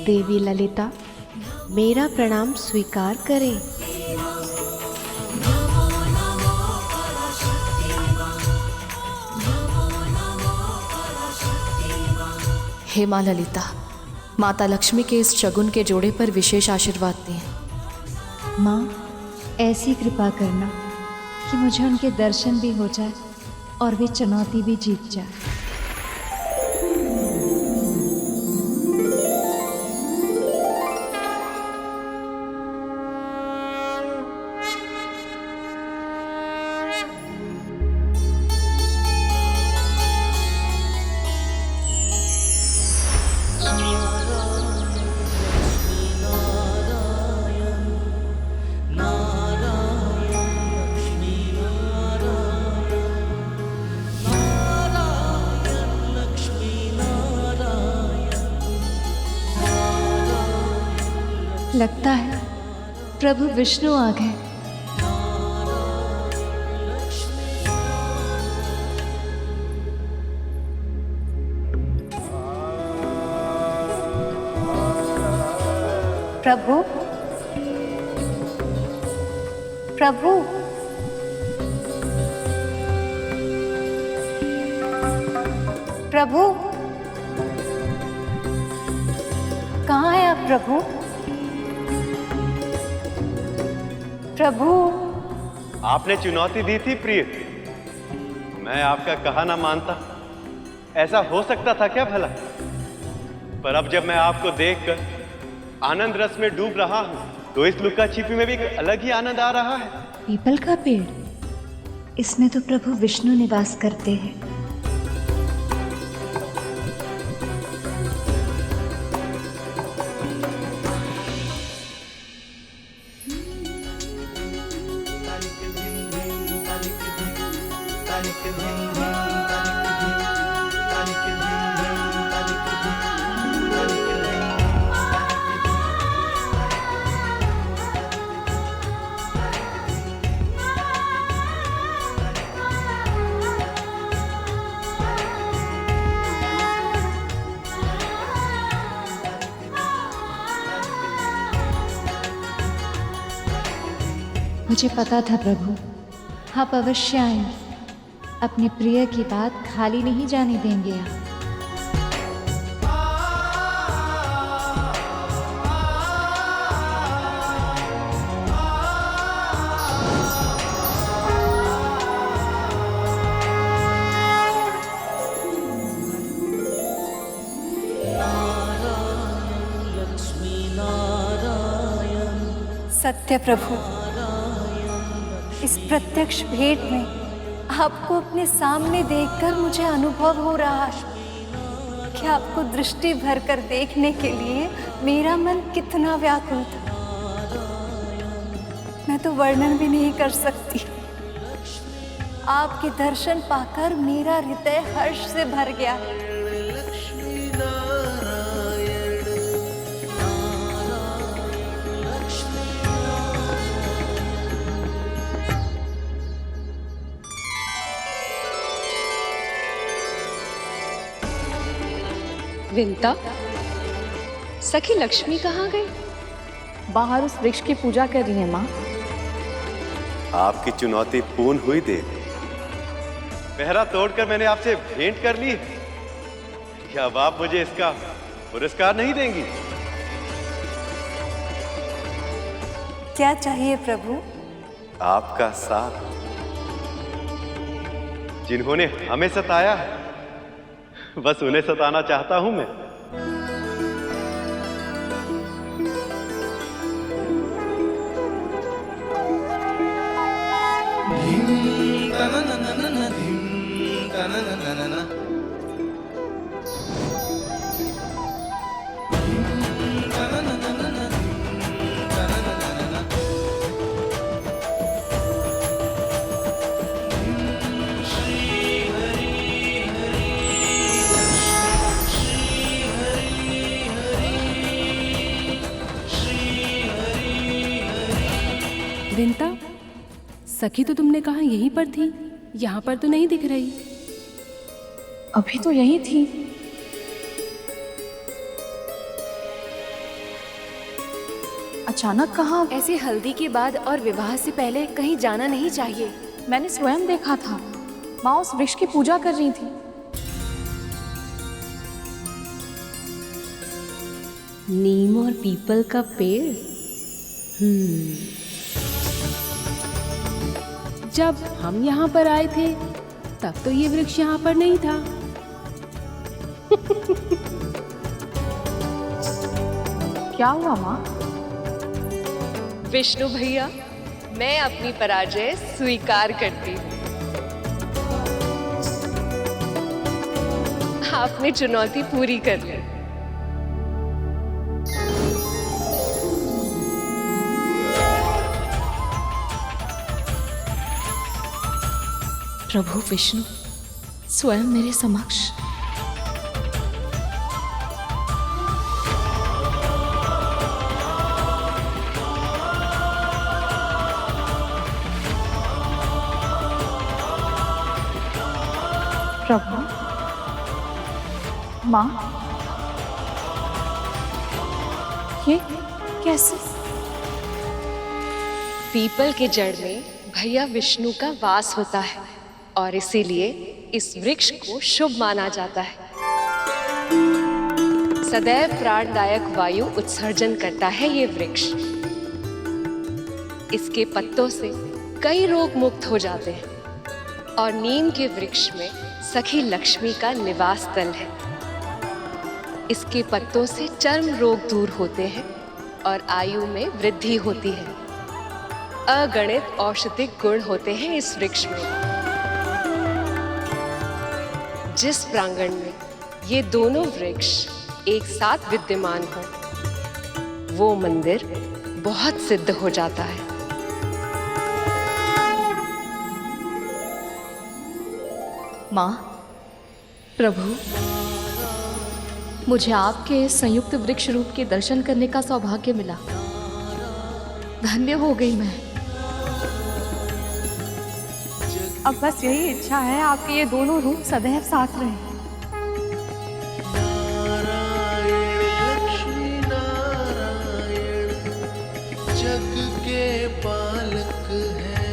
देवी ललिता, मेरा प्रणाम स्वीकार करें। हे माँ ललिता, माता लक्ष्मी के इस शगुन के जोड़े पर विशेष आशीर्वाद दें। माँ, ऐसी कृपा करना कि मुझे उनके दर्शन भी हो जाए और वे चुनौती भी जीत जाए। लगता है प्रभु विष्णु आ गए। प्रभु, प्रभु, प्रभु, कहाँ है आप प्रभु? प्रभु, आपने चुनौती दी थी प्रिय, मैं आपका कहा ना मानता। ऐसा हो सकता था क्या भला? पर अब जब मैं आपको देखकर आनंद रस में डूब रहा हूं, तो इस लुका छिपी में भी एक अलग ही आनंद आ रहा है। पीपल का पेड़, इसमें तो प्रभु विष्णु निवास करते हैं। मुझे पता था प्रभु, आप अवश्य आएंगे। अपने प्रिय की बात खाली नहीं जाने देंगे आप। सत्य प्रभु, इस प्रत्यक्ष भेंट में आपको अपने सामने देखकर मुझे अनुभव हो रहा है कि आपको दृष्टि भर कर देखने के लिए मेरा मन कितना व्याकुल था। मैं तो वर्णन भी नहीं कर सकती। आपके दर्शन पाकर मेरा हृदय हर्ष से भर गया। विंता, सखी लक्ष्मी कहाँ गई? बाहर उस वृक्ष की पूजा कर रही है माँ। आपकी चुनौती पूर्ण हुई देवी। पहरा तोड़कर मैंने आपसे भेंट कर ली। क्या अब आप मुझे इसका पुरस्कार नहीं देंगी? क्या चाहिए प्रभु? आपका साथ। जिन्होंने हमें सताया है, बस उन्हें सताना चाहता हूं मैं। विंता, सखी तो तुमने कहा यहीं पर थी, यहाँ पर तो नहीं दिख रही। अभी तो यही थी। अचानक कहाँ? ऐसे हल्दी के बाद और विवाह से पहले कहीं जाना नहीं चाहिए। मैंने स्वयं देखा था, माँ उस वृक्ष की पूजा कर रही थी। नीम और पीपल का पेड़। जब हम यहाँ पर आए थे तब तो ये वृक्ष यहाँ पर नहीं था। क्या हुआ माँ? विष्णु भैया, मैं अपनी पराजय स्वीकार करती हूँ। आपने चुनौती पूरी कर ली। प्रभु विष्णु स्वयं मेरे समक्ष। प्रभु, माँ, ये कैसे? पीपल के जड़ में भैया विष्णु का वास होता है और इसीलिए इस वृक्ष को शुभ माना जाता है। सदैव प्राणदायक वायु उत्सर्जन करता है ये वृक्ष। इसके पत्तों से कई रोग मुक्त हो जाते हैं और नीम के वृक्ष में सखी लक्ष्मी का निवास स्थल है। इसके पत्तों से चर्म रोग दूर होते हैं और आयु में वृद्धि होती है। अगणित औषधिक गुण होते हैं इस वृक्ष में। जिस प्रांगण में ये दोनों वृक्ष एक साथ विद्यमान हो, वो मंदिर बहुत सिद्ध हो जाता है। माँ, प्रभु, मुझे आपके इस संयुक्त वृक्ष रूप के दर्शन करने का सौभाग्य मिला। धन्य हो गई मैं। अब बस यही इच्छा है आपके ये दोनों रूप सदैव साथ रहें। जग के पालक है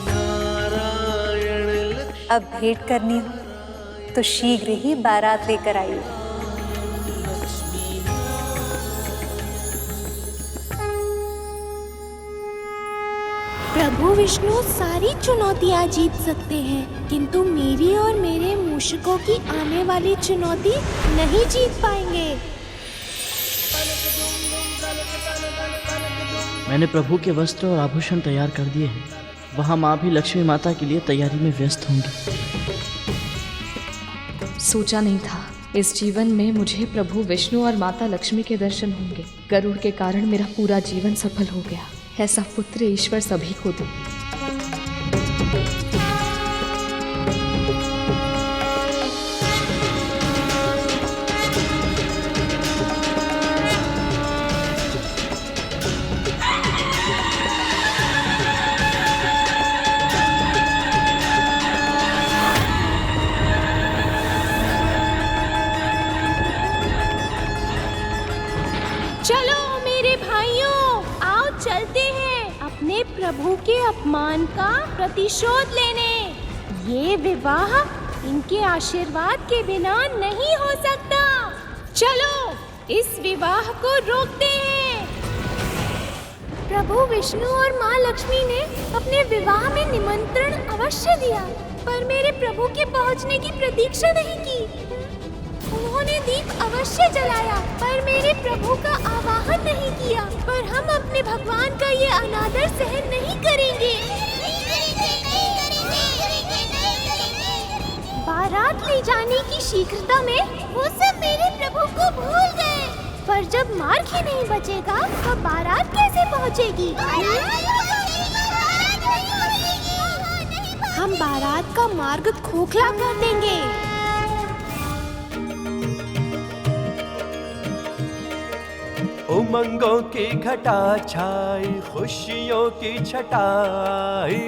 नारायण। अब भेंट करनी हो तो शीघ्र ही बारात लेकर आइए। प्रभु विष्णु सारी चुनौतियां जीत सकते हैं, किंतु मेरी और मेरे मूषकों की आने वाली चुनौती नहीं जीत पाएंगे। मैंने प्रभु के वस्त्र और आभूषण तैयार कर दिए हैं। वहाँ माँ भी लक्ष्मी माता के लिए तैयारी में व्यस्त होंगी। सोचा नहीं था इस जीवन में मुझे प्रभु विष्णु और माता लक्ष्मी के दर्शन होंगे। गरुड़ के कारण मेरा पूरा जीवन सफल हो गया। ऐसा पुत्र ईश्वर सभी को दे। चलो मेरे भाइयों, आओ चलते हैं अपने प्रभु के अपमान का प्रतिशोध लेने। ये विवाह इनके आशीर्वाद के बिना नहीं हो सकता। चलो इस विवाह को रोकते हैं। प्रभु विष्णु और माँ लक्ष्मी ने अपने विवाह में निमंत्रण अवश्य दिया, पर मेरे प्रभु के पहुँचने की प्रतीक्षा नहीं की। उन्होंने दीप अवश्य जलाया, पर मेरे प्रभु का आवाहन नहीं किया। पर हम अपने भगवान का ये अनादर सहन नहीं करेंगे। बारात ले जाने की शीघ्रता में वो सब मेरे प्रभु को भूल गए। पर जब मार्ग ही नहीं बचेगा तो बारात कैसे पहुंचेगी? हम बारात का मार्ग खोखला कर देंगे। उमंगों की घटा छाई, खुशियों की छटाई।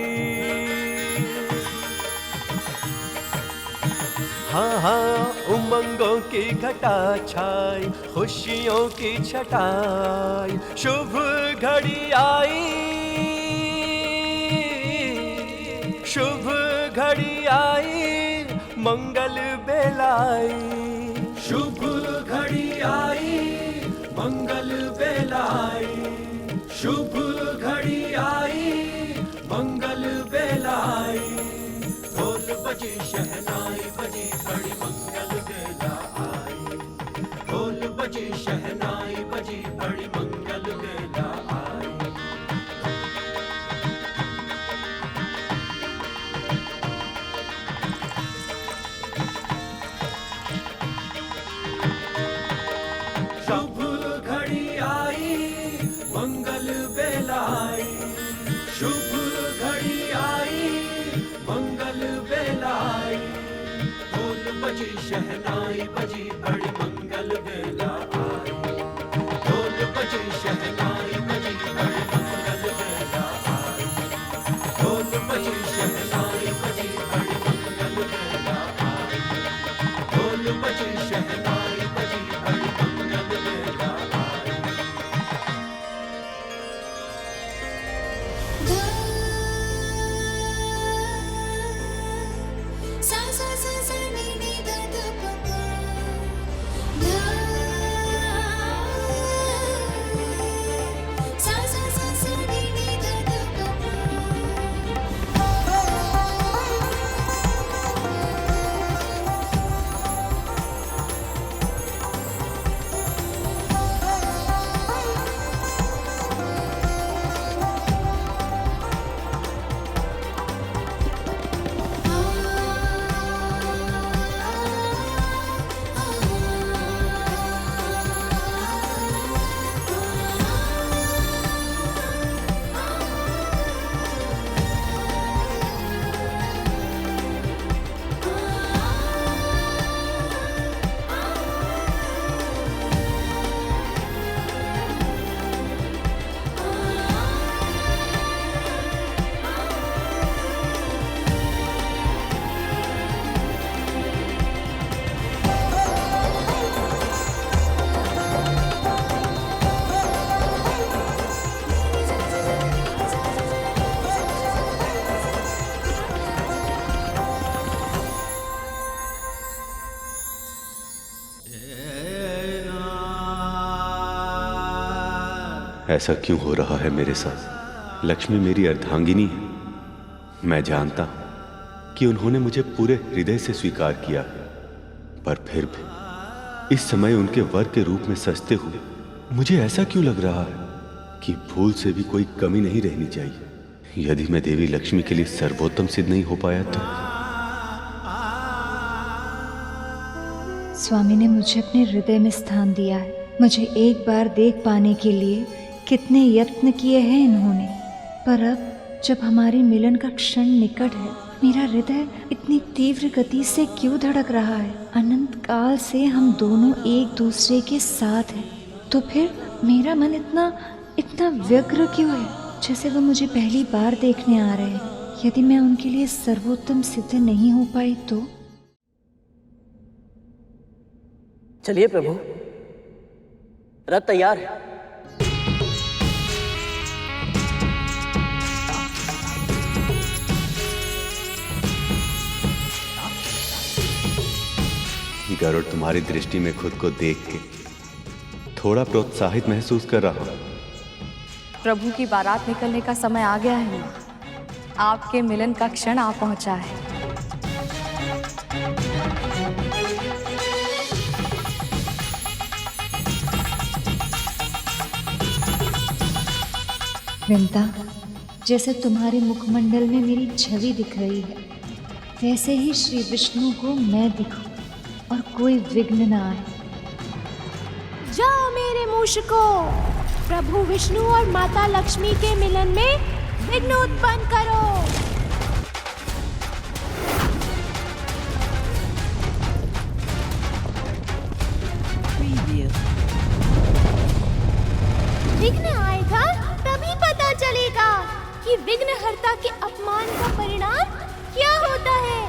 हाँ हाँ उमंगों की घटा छाई, खुशियों की छटाई, शुभ घड़ी आई, शुभ घड़ी आई, मंगल बेलाई, शुभ घड़ी आई, मंगल बेलाई, शुभ घड़ी आई, मंगल बेलाई, ढोल बजी शहनाई बजी बड़ी मंगल बेला आई, ढोल बजी शहनाई बजी बड़ी मंगल बेला आई। शुभ घड़ी आई, मंगल बेलाई, शुभ घड़ी आई, मंगल बेलाई, ढोल बजी शहनाई बजी बड़ी मंगल बेला आई, ढोल बजी शहनाई बजी बड़ी मंगल बेला आई, ढोल बजी शहनाई बजी बड़ी मंगल बेला आई, ढोल बजी शहनाई बजी बड़ी मंगल बेला आई। ऐसा क्यों हो रहा है मेरे साथ? लक्ष्मी मेरी अर्धांगिनी है। मैं जानता हूं कि उन्होंने मुझे पूरे हृदय से स्वीकार किया, पर फिर भी इस समय उनके वर के रूप में सजते हुए मुझे ऐसा क्यों लग रहा है कि भूल से भी कोई कमी नहीं रहनी चाहिए। यदि मैं देवी लक्ष्मी के लिए सर्वोत्तम सिद्ध नहीं हो पाया तो स्वामी ने मुझे अपने हृदय में स्थान दिया है। मुझे एक बार देख पाने के लिए कितने यत्न किए हैं इन्होंने, पर अब जब हमारे मिलन का क्षण निकट है, मेरा हृदय इतनी तीव्र गति से क्यों धड़क रहा है? अनंत काल से हम दोनों एक दूसरे के साथ हैं, तो फिर मेरा मन इतना व्यग्र क्यों है, जैसे वो मुझे पहली बार देखने आ रहे हैं। यदि मैं उनके लिए सर्वोत्तम सिद्ध नहीं हो पाई तो? चलिए प्रभु, रथ तैयार है। गरुड़ तुम्हारी दृष्टि में खुद को देख के थोड़ा प्रोत्साहित महसूस कर रहा हूं। प्रभु की बारात निकलने का समय आ गया है। आपके मिलन का क्षण आ पहुंचा है। वृंदा, जैसे तुम्हारे मुखमंडल में मेरी छवि दिख रही है, वैसे ही श्री विष्णु को मैं दिखूं और कोई विघ्न न आए। जाओ मेरे मूषकों, प्रभु विष्णु और माता लक्ष्मी के मिलन में विघ्न उत्पन्न करो। विघ्न आएगा तभी पता चलेगा कि विघ्नहर्ता के अपमान का परिणाम क्या होता है।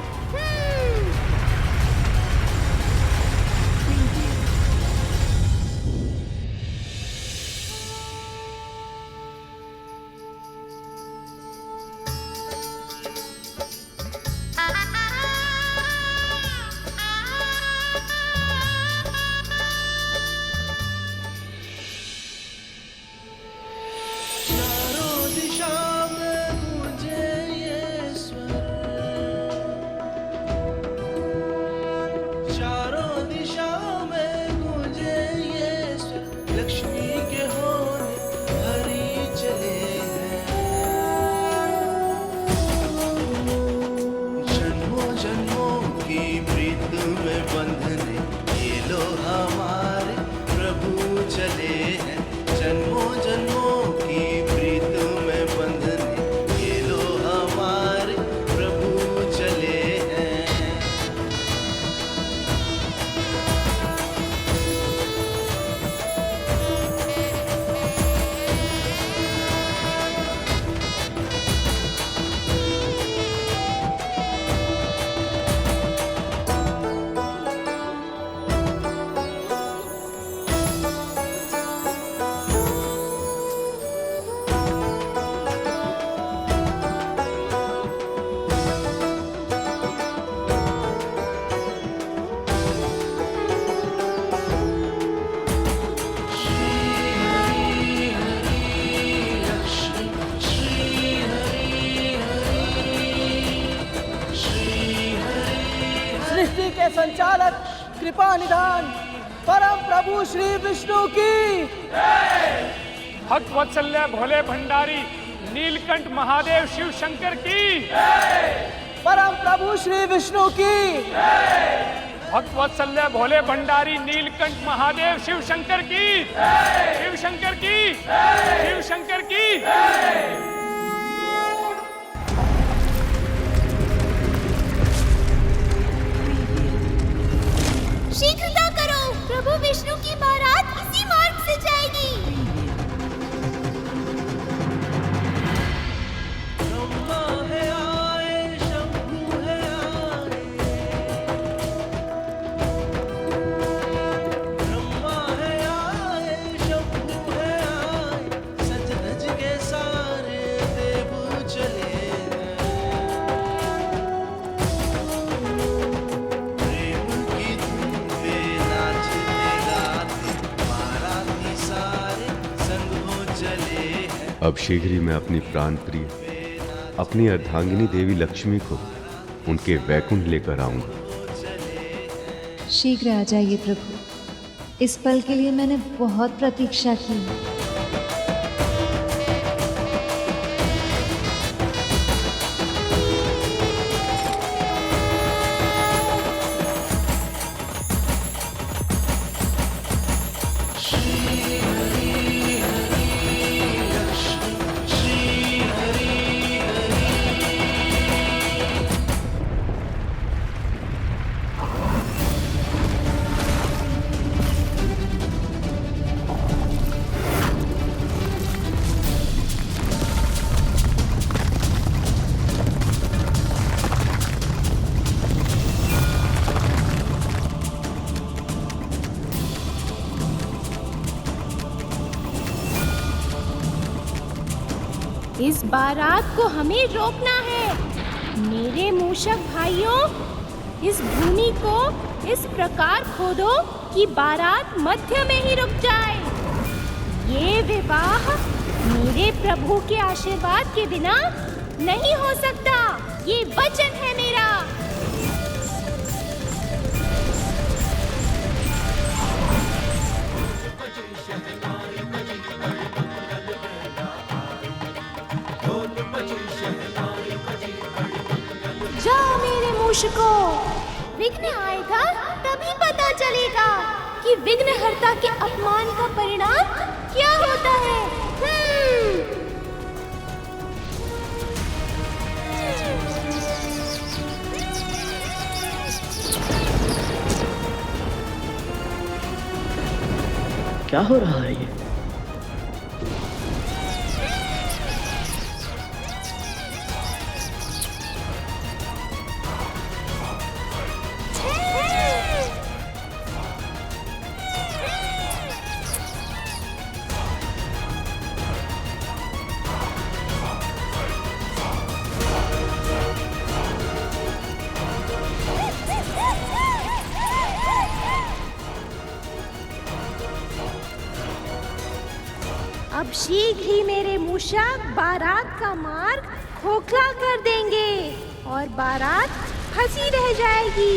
के संचालक कृपा निधान परम प्रभु श्री विष्णु की, भक्त वत्सल्य भोले भंडारी नीलकंठ महादेव शिव शंकर की, परम प्रभु श्री विष्णु की, भक्त वत्सल्य भोले भंडारी नीलकंठ महादेव शिव शंकर की, शिव शंकर की, शिव शंकर की। शीघ्रता करो, प्रभु विष्णु की बारात इसी मार्ग से जाएगी। अब शीघ्र ही मैं अपनी प्राण प्रिय अपनी अर्धांगिनी देवी लक्ष्मी को उनके वैकुंठ लेकर आऊंगा। शीघ्र आ जाइए प्रभु, इस पल के लिए मैंने बहुत प्रतीक्षा की। इस बारात को हमें रोकना है। मेरे मूषक भाइयों, इस भूमि को इस प्रकार खोदो कि बारात मध्य में ही रुक जाए। ये विवाह मेरे प्रभु के आशीर्वाद के बिना नहीं हो सकता। ये वचन है मेरा। जाओ मेरे मूषको, विघ्न आएगा तभी पता चलेगा कि विघ्नहर्ता के अपमान का परिणाम क्या होता है। क्या हो रहा है ये? अब शीघ्र ही मेरे मूषक बारात का मार्ग खोखला कर देंगे और बारात फंसी रह जाएगी।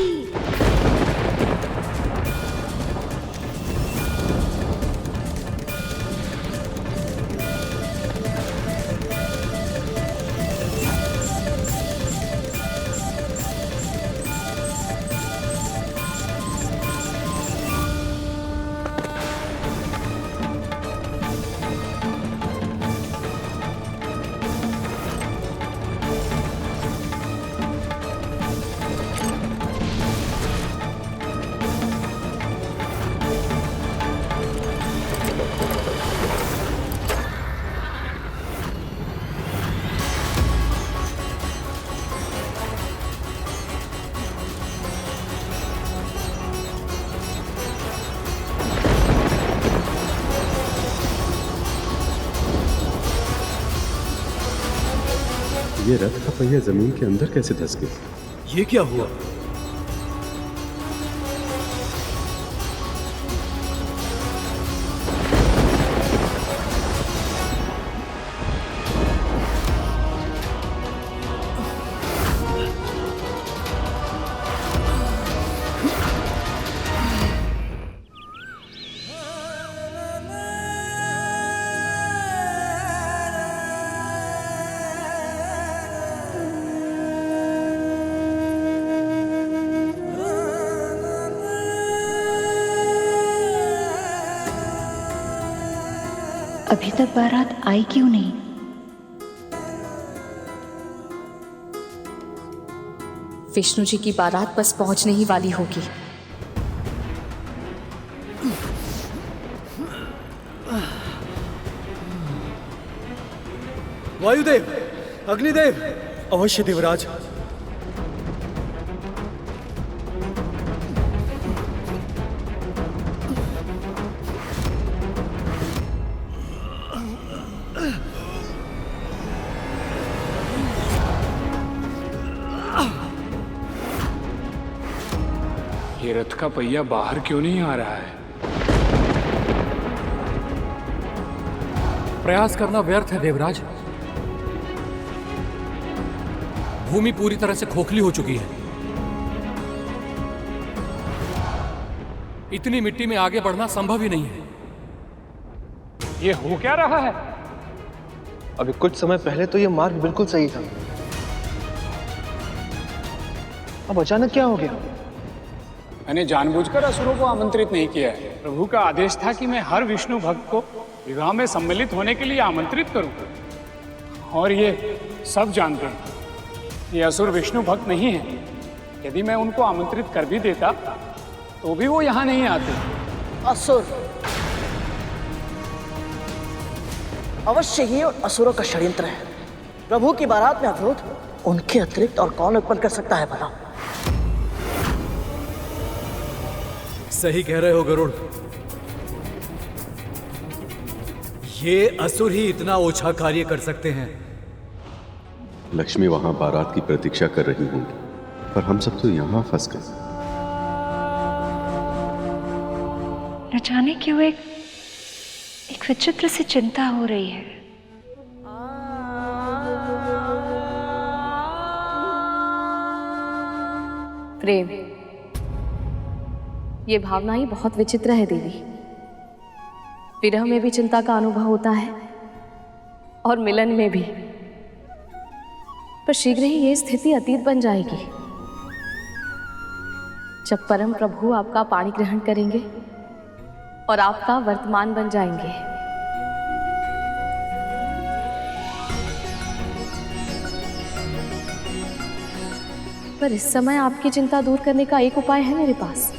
ये रथ का पहिया जमीन के अंदर कैसे धंस गया? ये क्या हुआ? अभी तक बारात आई क्यों नहीं? विष्णु जी की बारात बस पहुंचने ही वाली होगी। वायुदेव, अग्निदेव। अवश्य देवराज। ये रथ का पहिया बाहर क्यों नहीं आ रहा है? प्रयास करना व्यर्थ है देवराज। भूमि पूरी तरह से खोखली हो चुकी है। इतनी मिट्टी में आगे बढ़ना संभव ही नहीं है। ये हो क्या रहा है? अभी कुछ समय पहले तो ये मार्ग बिल्कुल सही था, अब अचानक क्या हो गया? मैंने जानबूझकर असुरों को आमंत्रित नहीं किया है। प्रभु का आदेश था कि मैं हर विष्णु भक्त को विवाह में सम्मिलित होने के लिए आमंत्रित करूं। और ये सब जानते हैं ये असुर विष्णु भक्त नहीं है। यदि मैं उनको आमंत्रित कर भी देता तो भी वो यहाँ नहीं आते। असुर अवश्य ही असुरों का षड्यंत्र है। प्रभु की बारात में अवरोध उनके अतिरिक्त और कौन उत्पन्न कर सकता है भला? सही कह रहे हो गरुड़। ये असुर ही इतना ओछा कार्य कर सकते हैं। लक्ष्मी वहां बारात की प्रतीक्षा कर रही होंगी, पर हम सब तो यहां फंस गए। न जाने क्यों एक विचित्र सी चिंता हो रही है। प्रेम, ये भावना ही बहुत विचित्र है देवी। विरह में भी चिंता का अनुभव होता है और मिलन में भी, पर शीघ्र ही ये स्थिति अतीत बन जाएगी जब परम प्रभु आपका पाणी ग्रहण करेंगे और आपका वर्तमान बन जाएंगे। पर इस समय आपकी चिंता दूर करने का एक उपाय है मेरे पास।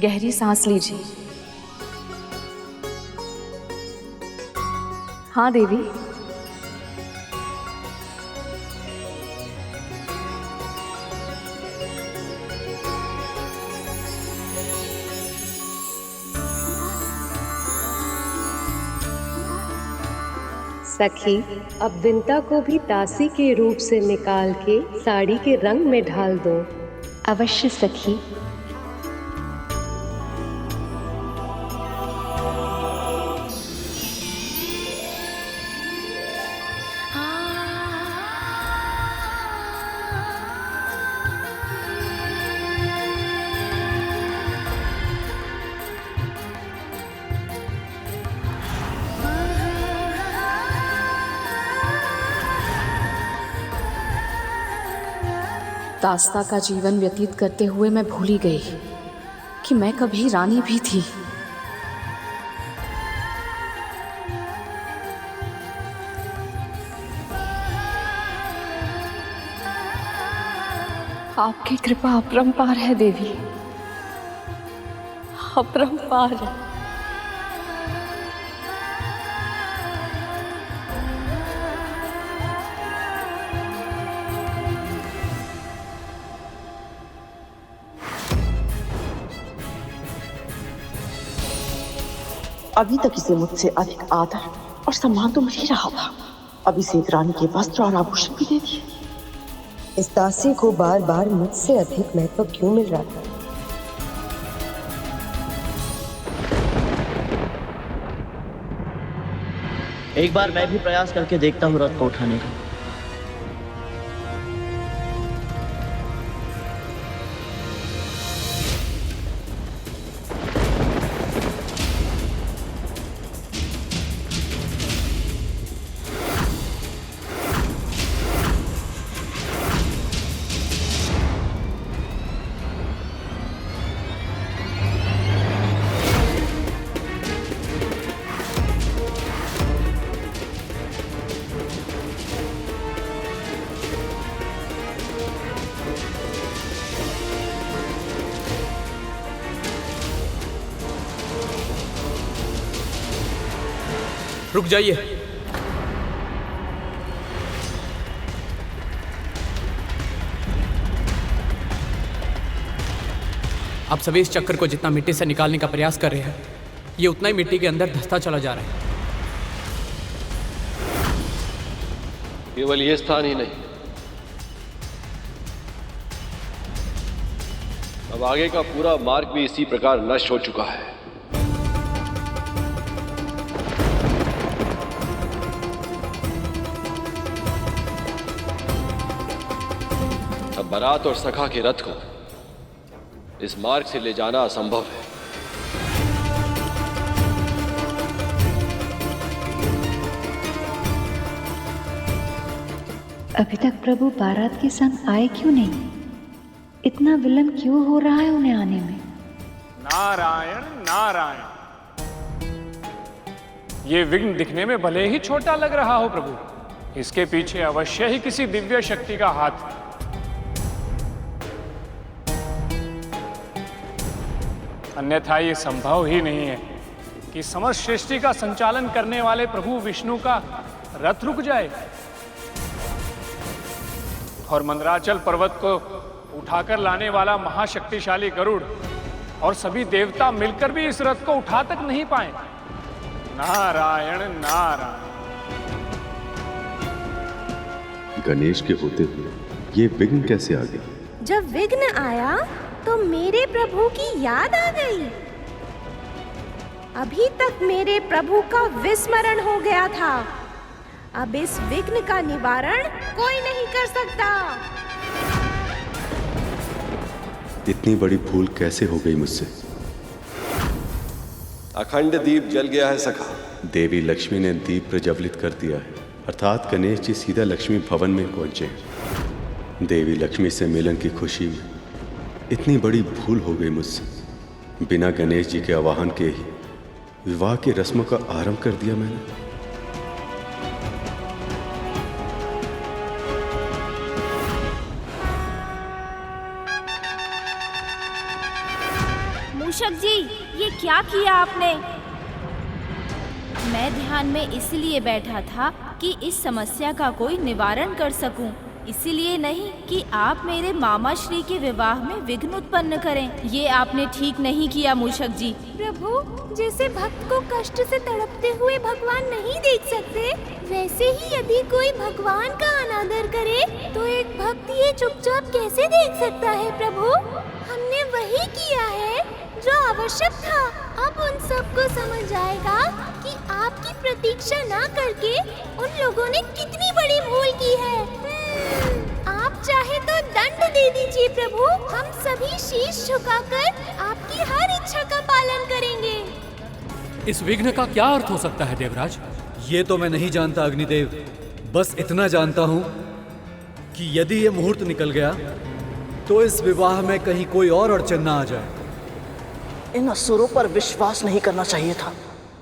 गहरी सांस लीजिए। हाँ देवी, सखी, अब विंता को भी दासी के रूप से निकाल के साड़ी के रंग में ढाल दो। अवश्य सखी। दास्ता का जीवन व्यतीत करते हुए मैं भूल ही गई कि मैं कभी रानी भी थी। आपकी कृपा अपरंपार है देवी, अपरंपार है। अभी तक इसे मुझसे अधिक आदर और सम्मान तो मिल ही रहा था, अब इसे एक रानी के वस्त्र और आभूषण भी दे दिए। इस दासी को बार बार मुझसे अधिक महत्व क्यों मिल रहा था? एक बार मैं भी प्रयास करके देखता हूँ रथ को उठाने का। रुक जाइए। आप सभी इस चक्कर को जितना मिट्टी से निकालने का प्रयास कर रहे हैं, ये उतना ही मिट्टी के अंदर धंसता चला जा रहा है। केवल ये स्थान ही नहीं, अब आगे का पूरा मार्ग भी इसी प्रकार नष्ट हो चुका है। अब बारात और सखा के रथ को इस मार्ग से ले जाना असंभव है। अभी तक प्रभु बारात के संग आए क्यों नहीं? इतना विलंब क्यों हो रहा है उन्हें आने में? नारायण नारायण। ये विघ्न दिखने में भले ही छोटा लग रहा हो प्रभु, इसके पीछे अवश्य ही किसी दिव्य शक्ति का हाथ है। अन्यथा ये संभव ही नहीं है कि समस्त सृष्टि का संचालन करने वाले प्रभु विष्णु का रथ रुक जाए और मंदराचल पर्वत को उठाकर लाने वाला महाशक्तिशाली गरुड़ और सभी देवता मिलकर भी इस रथ को उठा तक नहीं पाए। नारायण नारायण। गणेश के होते हुए ये विघ्न कैसे आ गया? जब विघ्न आया तो मेरे प्रभु की याद आ गई। अभी तक मेरे प्रभु का विस्मरण हो गया था। अब इस विघ्न का निवारण कोई नहीं कर सकता। इतनी बड़ी भूल कैसे हो गई मुझसे? अखंड दीप जल गया है सखा। देवी लक्ष्मी ने दीप प्रज्वलित कर दिया है, अर्थात गणेश जी सीधा लक्ष्मी भवन में पहुंचे। देवी लक्ष्मी से मिलन की खुशी में इतनी बड़ी भूल हो गई मुझसे। बिना गणेश जी के आवाहन के ही विवाह की रस्मों का आरंभ कर दिया मैंने। मूषक जी, ये क्या किया आपने? मैं ध्यान में इसलिए बैठा था कि इस समस्या का कोई निवारण कर सकूं, इसलिए नहीं कि आप मेरे मामा श्री के विवाह में विघ्न उत्पन्न करें। ये आपने ठीक नहीं किया मूषक जी। प्रभु, जैसे भक्त को कष्ट से तड़पते हुए भगवान नहीं देख सकते, वैसे ही यदि कोई भगवान का अनादर करे तो एक भक्त ये चुपचाप कैसे देख सकता है? प्रभु, हमने वही किया है जो आवश्यक था। अब उन सबको समझ आएगा कि आपकी प्रतीक्षा ना करके उन लोगों ने कितनी बड़ी भूल की है। आप चाहे तो दंड दे दीजिए प्रभु, हम सभी शीश झुकाकर आपकी हर इच्छा का पालन करेंगे। इस विघ्न का क्या अर्थ हो सकता है देवराज? ये तो मैं नहीं जानता अग्निदेव। बस इतना जानता हूँ कि यदि ये मुहूर्त निकल गया तो इस विवाह में कहीं कोई और अड़चन ना आ जाए। इन असुरों पर विश्वास नहीं करना चाहिए था।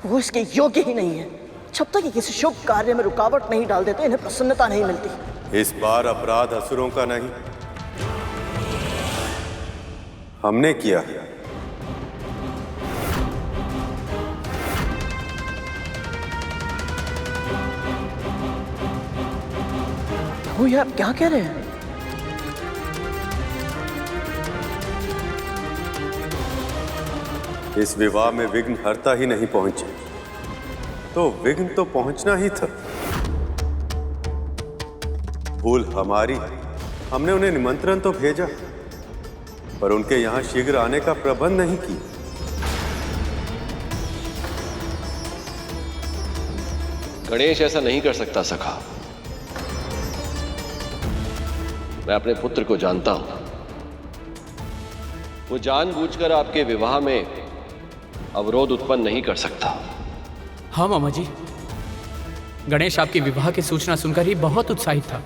वो इसके योग्य ही नहीं है। जब तक ये किसी शुभ कार्य में रुकावट नहीं डाल देते, इन्हें प्रसन्नता नहीं मिलती। इस बार अपराध असुरों का नहीं, हमने किया है। वो ये आप क्या कह रहे हैं? इस विवाह में विघ्न हरता ही नहीं पहुंचे, तो विघ्न तो पहुंचना ही था। भूल हमारी। हमने उन्हें निमंत्रण तो भेजा, पर उनके यहां शीघ्र आने का प्रबंध नहीं किया। गणेश ऐसा नहीं कर सकता सखा। मैं अपने पुत्र को जानता हूं। वो जानबूझकर आपके विवाह में अवरोध उत्पन्न नहीं कर सकता। हाँ मामा जी, गणेश आपके विवाह की सूचना सुनकर ही बहुत उत्साहित था।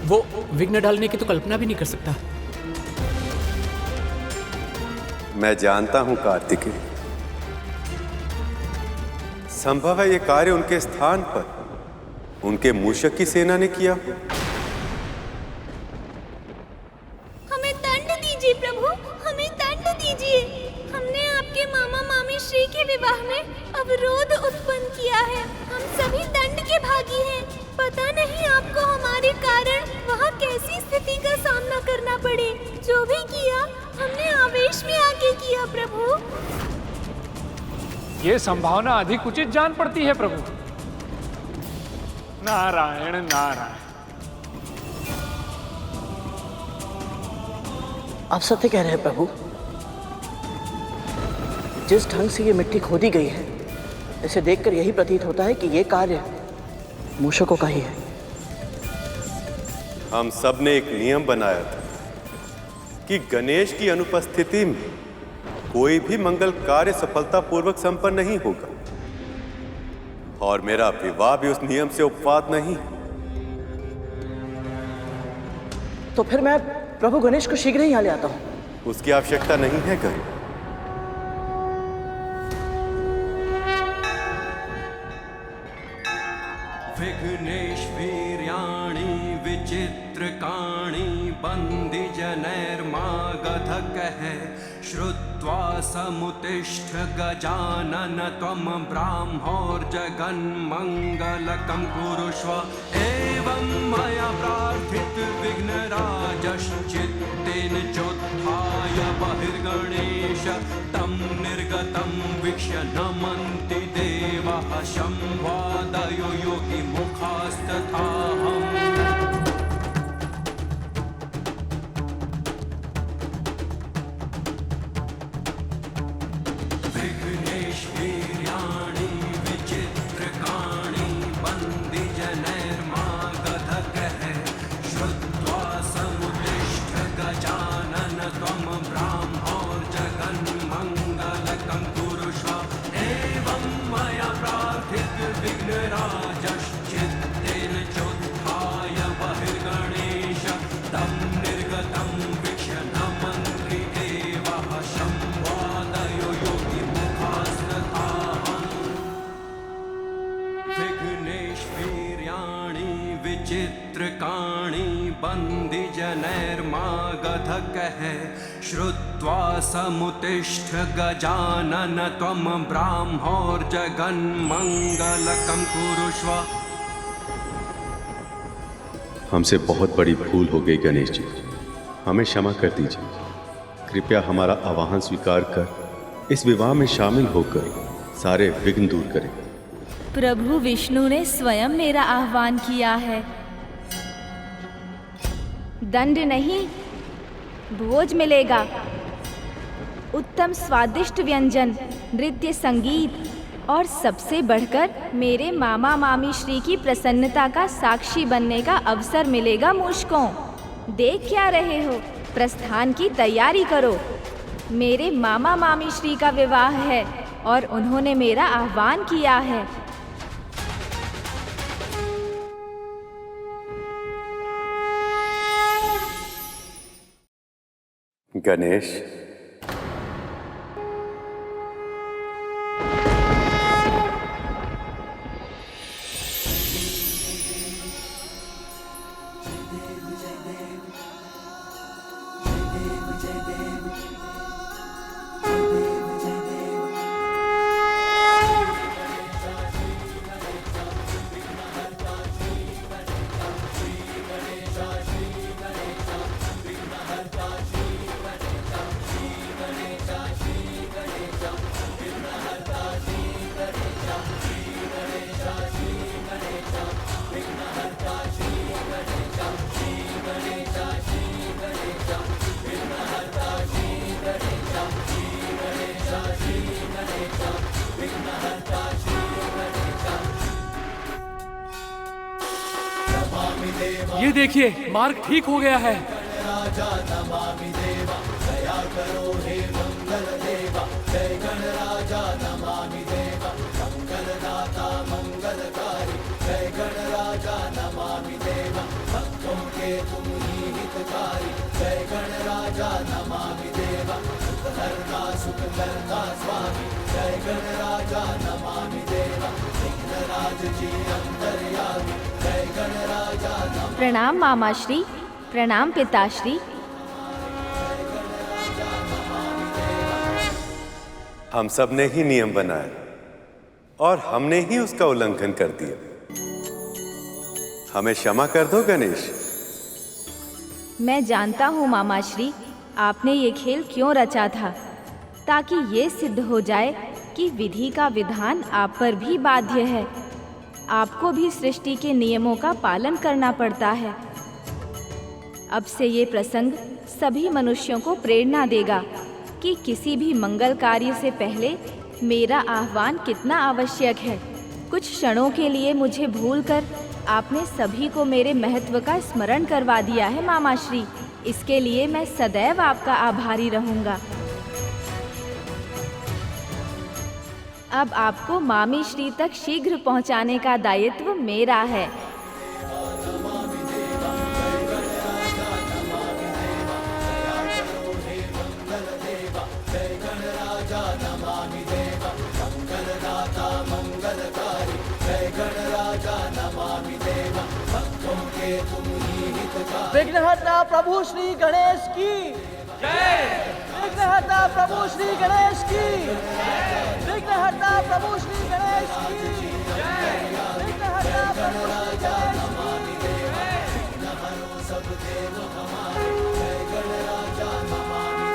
वो विघ्न डालने की तो कल्पना भी नहीं कर सकता। मैं जानता हूं कार्तिकेय, संभव है ये कार्य उनके स्थान पर उनके मूषक की सेना ने किया। हमें दंड दीजिए प्रभु, हमें दंड दीजिए। हमने आपके मामा मामी श्री के विवाह में अवरोध उत्पन्न किया है। हम सभी दंड के भागी हैं। पता नहीं आपको हमारे कारण वहाँ कैसी स्थिति का सामना करना पड़े। जो भी किया हमने आवेश में आके किया प्रभु। ये संभावना अधिक उचित जान पड़ती है प्रभु। नारायण नारायण। आप सत्य कह रहे हैं प्रभु। जिस ढंग से ये मिट्टी खोदी गई है, इसे देखकर यही प्रतीत होता है कि ये कार्य मूषकों का ही है। हम सब ने एक नियम बनाया था कि गणेश की अनुपस्थिति में कोई भी मंगल कार्य सफलतापूर्वक संपन्न नहीं होगा, और मेरा विवाह भी उस नियम से उपवाद नहीं। तो फिर मैं प्रभु गणेश को शीघ्र ही यहाँ ले आता हूँ। उसकी आवश्यकता नहीं है गण। विघ्नेश वीर्याणि विचित्रकाणि बंदी जनैर्मागधकः श्रुत्वा समुत्तिष्ठ गजानन त्वं ब्राह्मोर्जगन्मङ्गलकं कुरुष्व। एवं मया प्रार्थित विघ्नराजश्चित्तेन चोत्थाय बहिर्गणेश तं निर्गतं वीक्ष्य नमन्ति देवाः संवादयो योगी मुखास्तथाहम्। विघ्नेश वीर्याणि विचित्रकाणि बन्दी जनैर्मागधकः श्रुत्वा समुत्तिष्ठ गजानन त्वं ब्राह्मोर्जगन्मङ्गलकं कुरुष्व। एवं मया प्रार्थित विघ्नराजश्चित्तेन चोत्थाय बहिर्गणेश तं निर्गतं वीक्ष्य नमन्ति देवाः संवादयो योगी मुखास्तथाहम्। विघ्नेश वीर्याणि विचित्रकाणि बन्दी जनैर्मागधकः श्रुत्वा समुत्तिष्ठ गजानन त्वं ब्राह्मोर्जगन्मङ्गलकं कुरुष्व। हमसे बहुत बड़ी भूल हो गई गणेश जी, हमें क्षमा कर दीजिए। कृपया हमारा आवाहन स्वीकार कर इस विवाह में शामिल होकर सारे विघ्न दूर करें। प्रभु विष्णु ने स्वयं मेरा आह्वान किया है। दंड नहीं, भोज मिलेगा। उत्तम स्वादिष्ट व्यंजन, नृत्य, संगीत और सबसे बढ़कर मेरे मामा मामी श्री की प्रसन्नता का साक्षी बनने का अवसर मिलेगा मूषकों। देख क्या रहे हो, प्रस्थान की तैयारी करो। मेरे मामा मामी श्री का विवाह है और उन्होंने मेरा आह्वान किया है। गणेश, ये देखिए, मार्ग ठीक हो गया है। प्रणाम मामाश्री, प्रणाम पिताश्री। हम सब ने ही नियम बनाया और हमने ही उसका उल्लंघन कर दिया। हमें क्षमा कर दो गणेश। मैं जानता हूँ मामाश्री, आपने ये खेल क्यों रचा था, ताकि ये सिद्ध हो जाए कि विधि का विधान आप पर भी बाध्य है। आपको भी सृष्टि के नियमों का पालन करना पड़ता है। अब से ये प्रसंग सभी मनुष्यों को प्रेरणा देगा कि किसी भी मंगल कार्य से पहले मेरा आह्वान कितना आवश्यक है। कुछ क्षणों के लिए मुझे भूलकर आपने सभी को मेरे महत्व का स्मरण करवा दिया है मामाश्री। इसके लिए मैं सदैव आपका आभारी रहूंगा। अब आपको मामी श्री तक शीघ्र पहुंचाने का दायित्व मेरा है। विघ्नहर्ता प्रभु श्री गणेश की जय। विघ्नहर्ता प्रभु श्री गणेश की जय। विघ्नहर्ता प्रभु श्री गणेश की जय। विघ्नहर्ता प्रभु श्री गणेश की जय। नमो सब देव हमारे जय गणराजा नमामि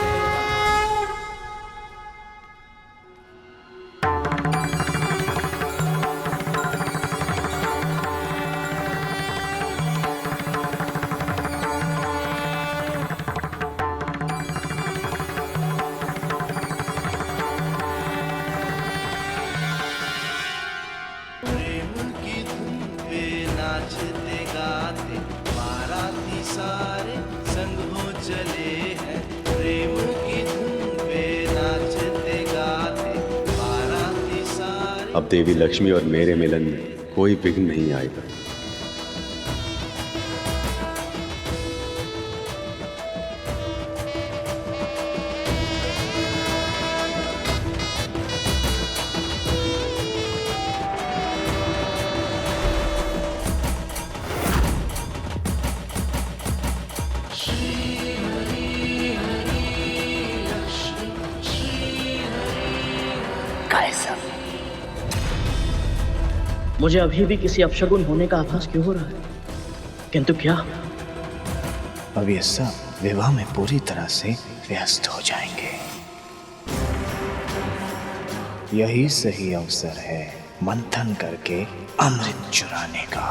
अब देवी लक्ष्मी और मेरे मिलन में कोई विघ्न नहीं आएगा। मुझे अभी भी किसी अपशगुन होने का आभास क्यों हो रहा है, किंतु क्या अब ये सब विवाह में पूरी तरह से व्यस्त हो जाएंगे। यही सही अवसर है मंथन करके अमृत चुराने का।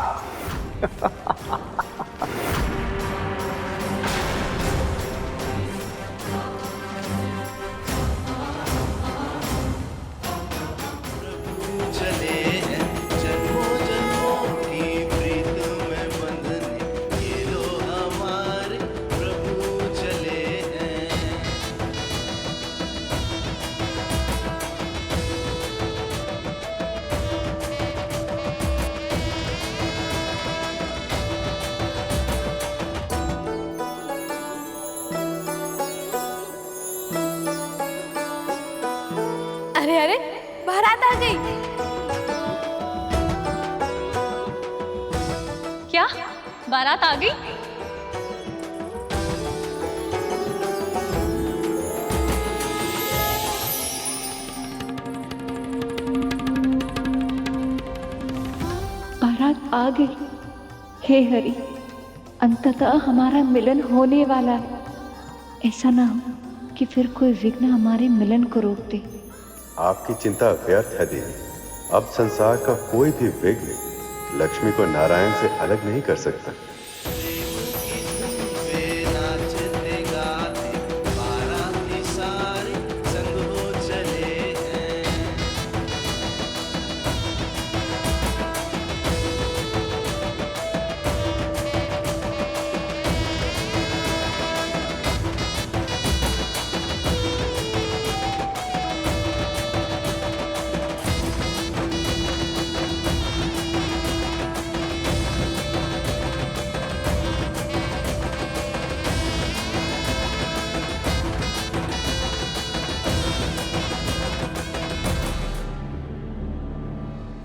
अरे अरे, बारात आ गई। क्या बारात आ गई? बारात आ गई। हे हरि, अंततः हमारा मिलन होने वाला है। ऐसा ना हो कि फिर कोई विघ्न हमारे मिलन को रोक दे। आपकी चिंता व्यर्थ है देवी। अब संसार का कोई भी विघ्न लक्ष्मी को नारायण से अलग नहीं कर सकता।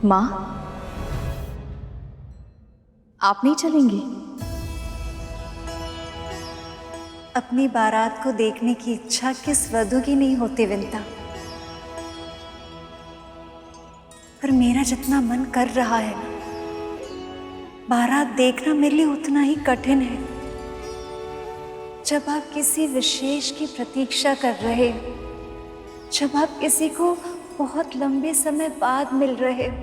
माँ, आप नहीं चलेंगी? अपनी बारात को देखने की इच्छा किस वधू की नहीं होती विंता। पर मेरा जितना मन कर रहा है बारात देखना मेरे लिए उतना ही कठिन है। जब आप किसी विशेष की प्रतीक्षा कर रहे हो, जब आप किसी को बहुत लंबे समय बाद मिल रहे हो,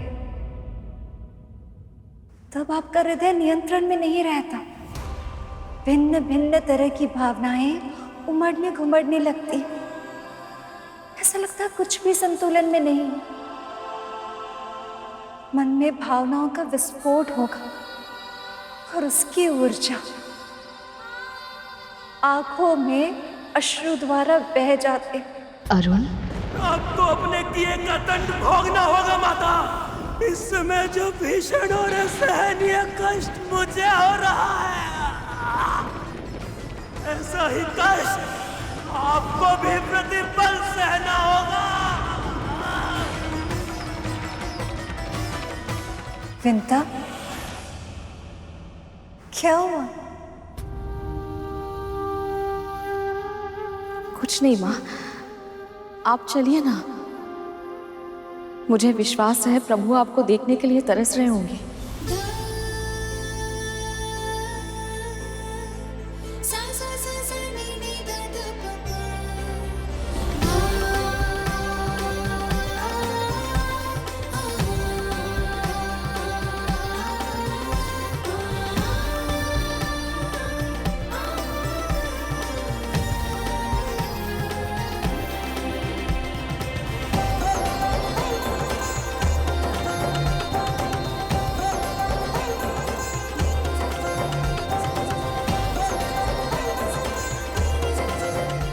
तब आपका हृदय नियंत्रण में नहीं रहता। भिन्न भिन्न तरह की भावनाएं उमड़ने घुमड़ने लगती। ऐसा लगता है कुछ भी संतुलन में नहीं। मन में भावनाओं का विस्फोट होगा और उसकी ऊर्जा आंखों में अश्रु द्वारा बह जाते। अरुण, आपको अपने किए का दंड भोगना होगा माता। इस समय जो भीषण और असहनीय कष्ट मुझे हो रहा है, ऐसा ही कष्ट आपको भी प्रतिपल सहना होगा। विंता, क्या हुआ? कुछ नहीं माँ, आप चलिए ना। मुझे विश्वास है प्रभु आपको देखने के लिए तरस रहे होंगे।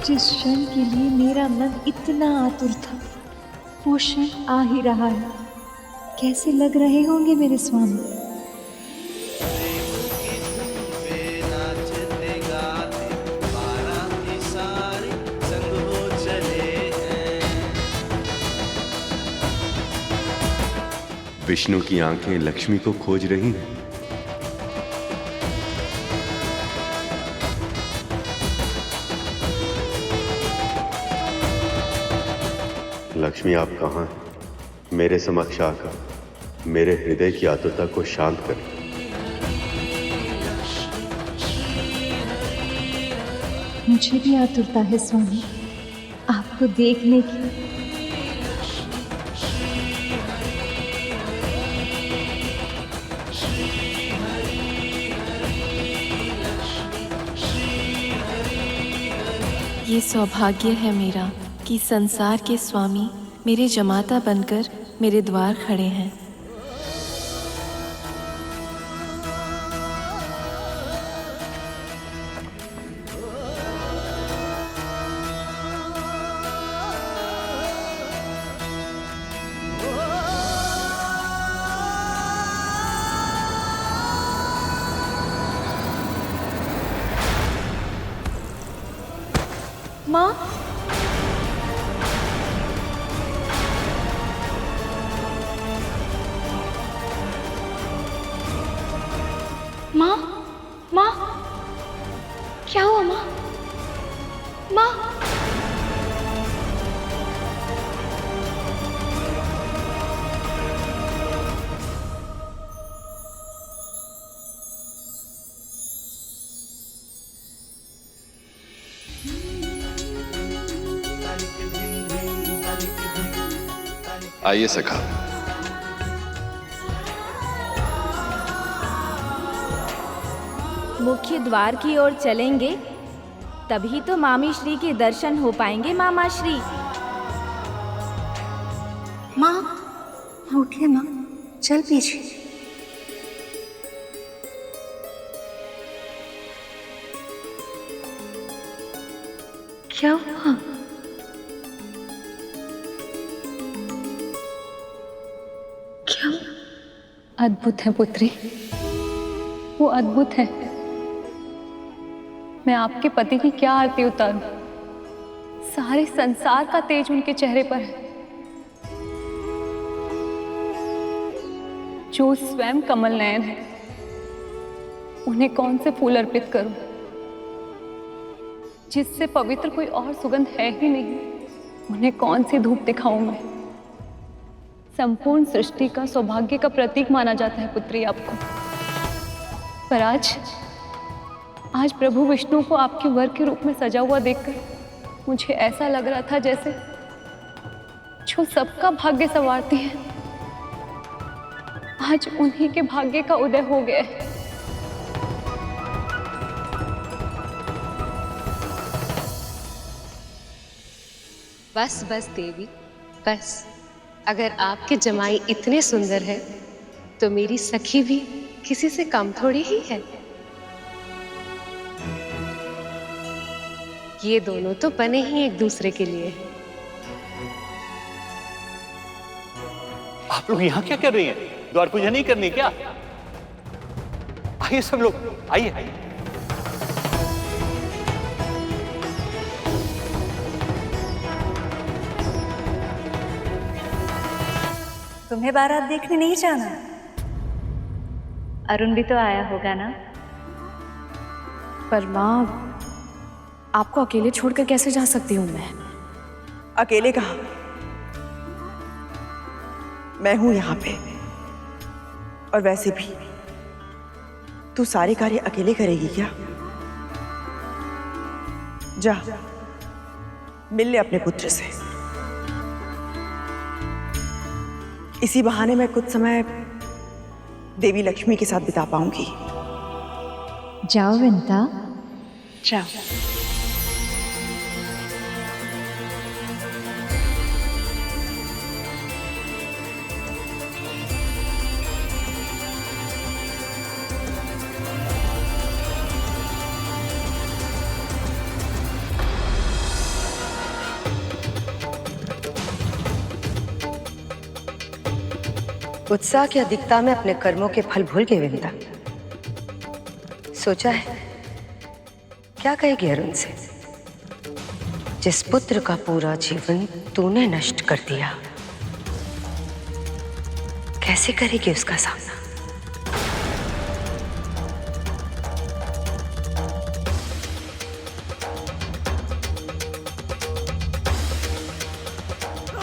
जिस क्षण के लिए मेरा मन इतना आतुर था, वो क्षण आ ही रहा है। कैसे लग रहे होंगे मेरे स्वामी? विष्णु की आंखें लक्ष्मी को खोज रही हैं। लक्ष्मी, आप कहाँ हैं? मेरे समक्ष आकर मेरे हृदय की आतुरता को शांत करें। मुझे भी आतुरता है स्वामी, आपको देखने की। ये सौभाग्य है मेरा कि संसार के स्वामी मेरे जमाता बनकर मेरे द्वार खड़े हैं। माँ, माँ, माँ, क्या हुआ माँ? माँ, आइए सखा। मुख्य द्वार की ओर चलेंगे, तभी तो मामी श्री के दर्शन हो पाएंगे। मामा श्री, माँ उठिए, माँ चल पीछे। क्या हुआ? क्या? अद्भुत है पुत्री, वो अद्भुत है। मैं आपके पति की क्या आरती उतारूं? सारे संसार का तेज उनके चेहरे पर है। जो स्वयं कमल नयन है, उन्हें कौन से फूल अर्पित करूं? जिससे पवित्र कोई और सुगंध है ही नहीं, उन्हें कौन सी धूप दिखाऊं मैं? संपूर्ण सृष्टि का सौभाग्य का प्रतीक माना जाता है पुत्री आपको। पर आज प्रभु विष्णु को आपके वर के रूप में सजा हुआ देखकर मुझे ऐसा लग रहा था जैसे जो सबका भाग्य संवारती है, आज उन्हीं के भाग्य का उदय हो गया है। बस बस देवी, बस। अगर आपके जमाई इतने सुंदर हैं, तो मेरी सखी भी किसी से कम थोड़ी ही है। ये दोनों तो बने ही एक दूसरे के लिए हैं। आप लोग यहाँ क्या कर रही हैं? द्वार पूजा नहीं करनी क्या? आइए सब लोग, आइए। तुम्हें बारात देखने नहीं जाना? अरुण भी तो आया होगा ना? पर माँ, आपको अकेले छोड़कर कैसे जा सकती हूँ मैं? अकेले कहाँ? मैं हूं यहाँ पे। और वैसे भी तू सारे कार्य अकेले करेगी क्या? जा, मिल ले अपने पुत्र से। इसी बहाने मैं कुछ समय देवी लक्ष्मी के साथ बिता पाऊंगी। जाओ विंता, जाओ। उत्साह की अधिकता में अपने कर्मों के फल भूल गई विंता। सोचा है क्या कहेगी अरुण से? जिस पुत्र का पूरा जीवन तूने नष्ट कर दिया, कैसे करेगी उसका सामना?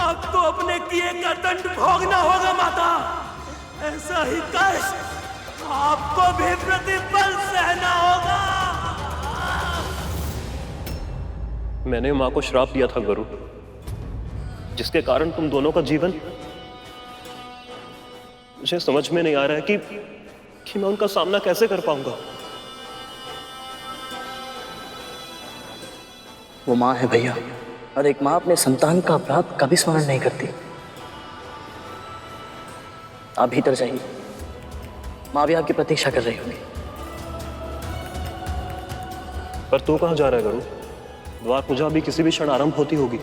आपको अपने किए का दंड भोगना होगा माता। ऐसा ही कष्ट आपको भी प्रतिपल सहना होगा। मैंने माँ को श्राप दिया था गुरु, जिसके कारण तुम दोनों का जीवन, मुझे समझ में नहीं आ रहा है कि मैं उनका सामना कैसे कर पाऊंगा। वो माँ है भैया, और एक माँ अपने संतान का अपराध कभी स्मरण नहीं करती। आप भीतर जाइए, माँ भी आपकी प्रतीक्षा कर रही होगी। पर तू कहाँ जा रहा है गुरु? द्वार पूजा भी किसी भी क्षण आरंभ होती होगी।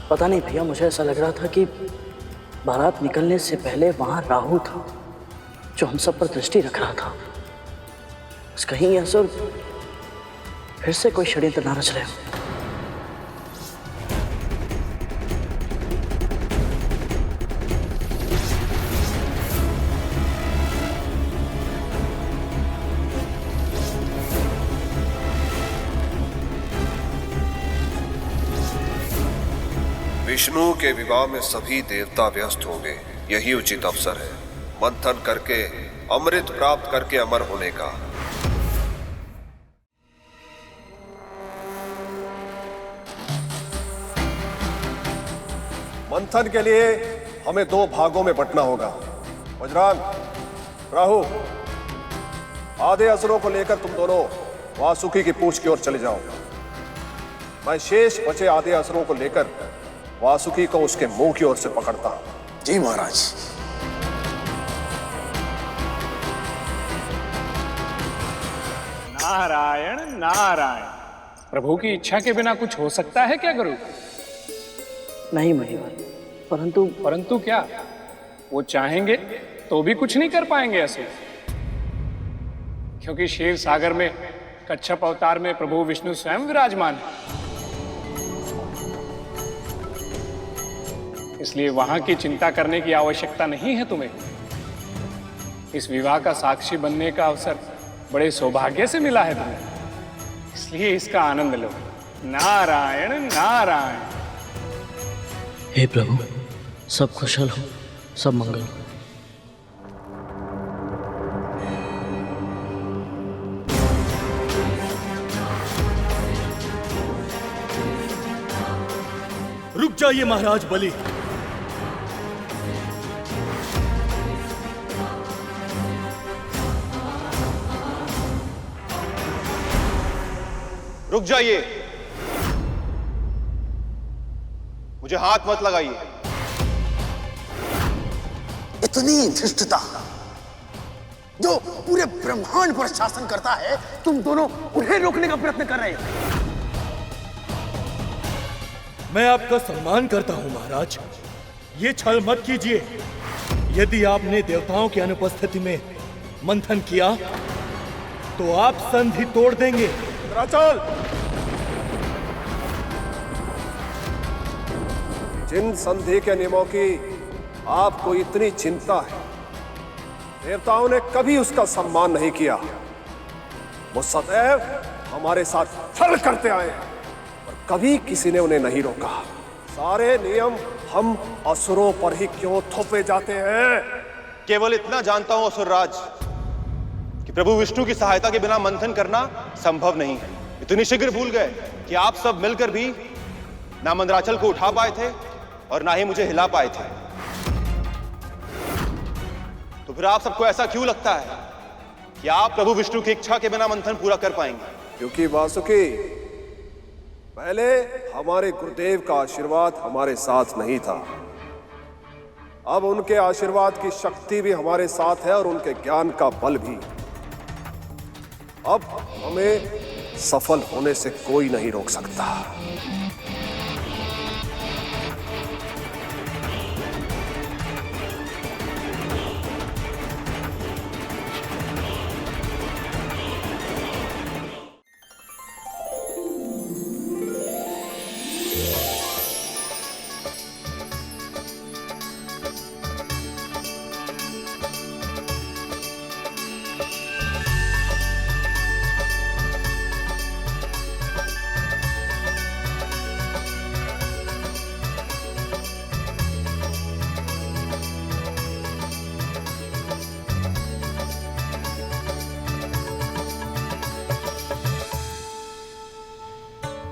पता नहीं भैया, मुझे ऐसा लग रहा था कि बारात निकलने से पहले वहां राहु था, जो हम सब पर दृष्टि रख रहा था। बस कहीं ये असुर फिर से कोई षड्यंत्र न रच रहे हो। विष्णु के विवाह में सभी देवता व्यस्त होंगे। यही उचित अवसर है मंथन करके अमृत प्राप्त करके अमर होने का। मंथन के लिए हमें 2 भागों में बंटना होगा। वज्रांग, राहु, आधे असुरों को लेकर तुम दोनों वासुकी की पूंछ की ओर चले जाओ। मैं शेष बचे आधे असुरों को लेकर वासुकी को उसके मुंह की ओर से पकड़ता हूं। जी महाराज। नारायण नारायण। प्रभु की इच्छा के बिना कुछ हो सकता है क्या गुरु? नहीं महिवर, परंतु क्या? वो चाहेंगे तो भी कुछ नहीं कर पाएंगे ऐसे, क्योंकि क्षीर सागर में कच्छप अवतार में प्रभु विष्णु स्वयं विराजमान है। इसलिए वहां की चिंता करने की आवश्यकता नहीं है तुम्हें। इस विवाह का साक्षी बनने का अवसर बड़े सौभाग्य से मिला है तुम्हें, इसलिए इसका आनंद लो। नारायण नारायण। हे प्रभु, सब कुशल हो, सब मंगल हो। रुक जाइए महाराज बलि। रुक जाइए, मुझे हाथ मत लगाइए। इतनी धृष्टता जो पूरे ब्रह्मांड पर शासन करता है, तुम दोनों उन्हें रोकने का प्रयत्न कर रहे हो। मैं आपका सम्मान करता हूं महाराज, ये छल मत कीजिए। यदि आपने देवताओं की अनुपस्थिति में मंथन किया तो आप संधि तोड़ देंगे। चल, जिन संधि के नियमों की आपको इतनी चिंता है, देवताओं ने कभी उसका सम्मान नहीं किया। वो सदैव हमारे साथ छल करते आए हैं, और कभी किसी ने उन्हें नहीं रोका। सारे नियम हम असुरों पर ही क्यों थोपे जाते हैं? केवल इतना जानता हूं असुरराज कि प्रभु विष्णु की सहायता के बिना मंथन करना संभव नहीं है। इतनी शीघ्र भूल गए कि आप सब मिलकर भी ना मंदराचल को उठा पाए थे और ना ही मुझे हिला पाए थे। तो फिर आप सबको ऐसा क्यों लगता है कि आप प्रभु विष्णु की इच्छा के बिना मंथन पूरा कर पाएंगे? क्योंकि वासुकी, पहले हमारे गुरुदेव का आशीर्वाद हमारे साथ नहीं था। अब उनके आशीर्वाद की शक्ति भी हमारे साथ है और उनके ज्ञान का बल भी। अब हमें सफल होने से कोई नहीं रोक सकता।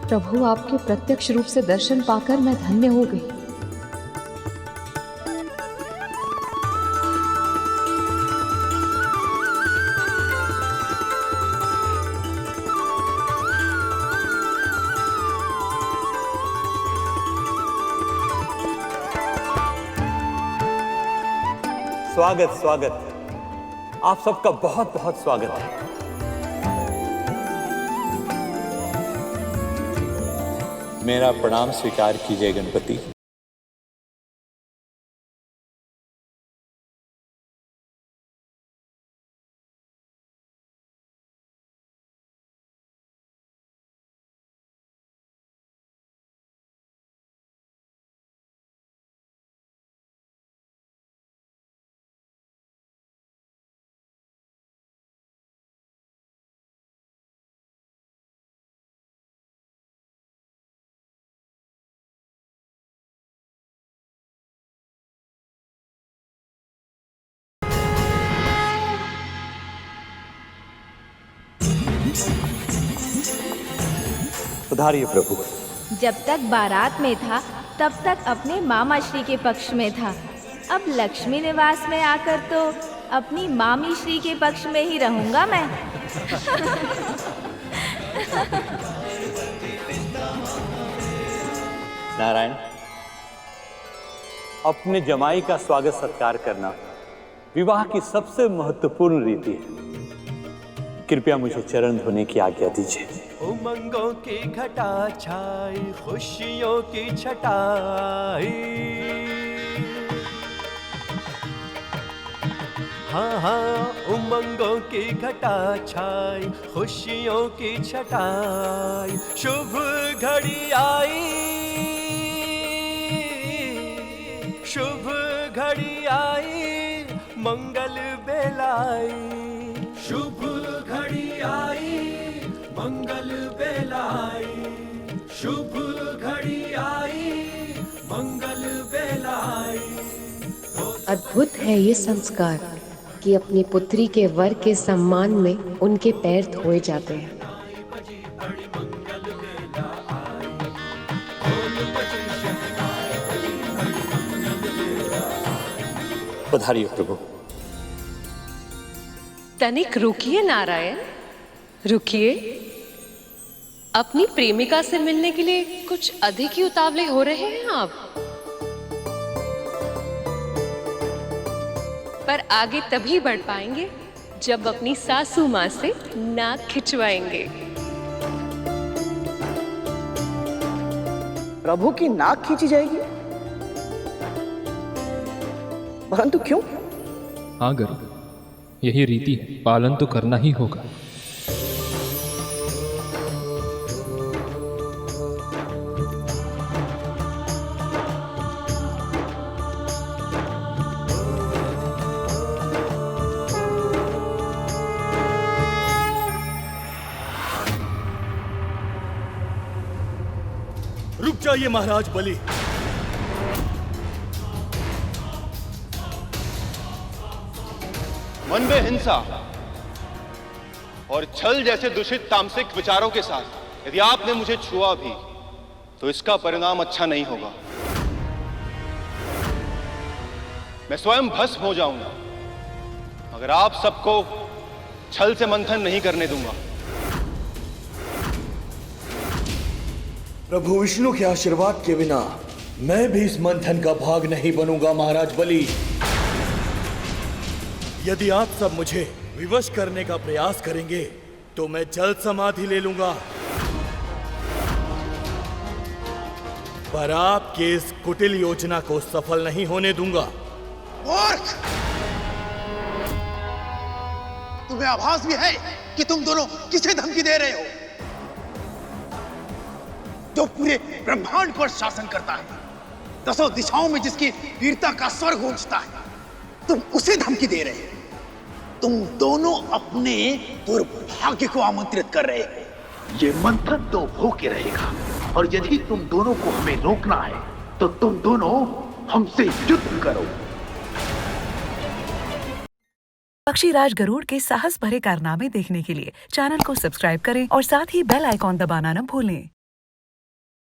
प्रभु, आपके प्रत्यक्ष रूप से दर्शन पाकर मैं धन्य हो गई। स्वागत स्वागत, आप सबका बहुत बहुत स्वागत है। मेरा प्रणाम स्वीकार कीजिए गणपति। पधारिए प्रभु। जब तक बारात में था तब तक अपने मामा श्री के पक्ष में था, अब लक्ष्मी निवास में आकर तो अपनी मामी श्री के पक्ष में ही रहूंगा मैं। नारायण, अपने जमाई का स्वागत सत्कार करना विवाह की सबसे महत्वपूर्ण रीति है। कृपया मुझे चरण धोने की आज्ञा दीजिए। उमंगों की घटा छाई, खुशियों की छटाई, हाँ हाँ उमंगों की घटा छाई, खुशियों की छटाई, शुभ घड़ी आई, शुभ घड़ी आई, मंगल बेलाई, शुभ घड़ी आई, मंगल बेलाई, शुभ घड़ी आई, मंगल अद्भुत है ये संस्कार कि अपनी पुत्री के वर के सम्मान में उनके पैर धोए जाते हैं। पधारिए प्रभु। तनिक रुकिए नारायण, रुकिए। अपनी प्रेमिका से मिलने के लिए कुछ अधिक ही उतावले हो रहे हैं आप। पर आगे तभी बढ़ पाएंगे जब अपनी सासू माँ से नाक खिंचवाएंगे। प्रभु की नाक खींची जाएगी? परंतु क्यों? हाँ गुरु, यही रीति है, पालन तो करना ही होगा। रुक जाइए महाराज बलि। मन में हिंसा और छल जैसे दूषित तामसिक विचारों के साथ यदि आपने मुझे छुआ भी तो इसका परिणाम अच्छा नहीं होगा। मैं स्वयं भस्म हो जाऊंगा अगर आप सबको छल से मंथन नहीं करने दूंगा। प्रभु विष्णु के आशीर्वाद के बिना मैं भी इस मंथन का भाग नहीं बनूंगा महाराज बलि। यदि आप सब मुझे विवश करने का प्रयास करेंगे तो मैं जल्द समाधि ले लूंगा, पर आपके इस कुटिल योजना को सफल नहीं होने दूंगा। मूर्ख! तुम्हें आभास भी है कि तुम दोनों किसे धमकी दे रहे हो? जो पूरे ब्रह्मांड पर शासन करता है, दसों दिशाओं में जिसकी वीरता का स्वर गूंजता है, तुम उसे धमकी दे रहे हो। तुम दोनों अपने दुर्भाग्य को आमंत्रित कर रहे हो। ये मंथन तो होके रहेगा, और यदि तुम दोनों को हमें रोकना है तो तुम दोनों हमसे युद्ध करो। पक्षीराज गरुड़ के साहस भरे कारनामे देखने के लिए चैनल को सब्सक्राइब करें और साथ ही बेल आइकॉन दबाना न भूलें।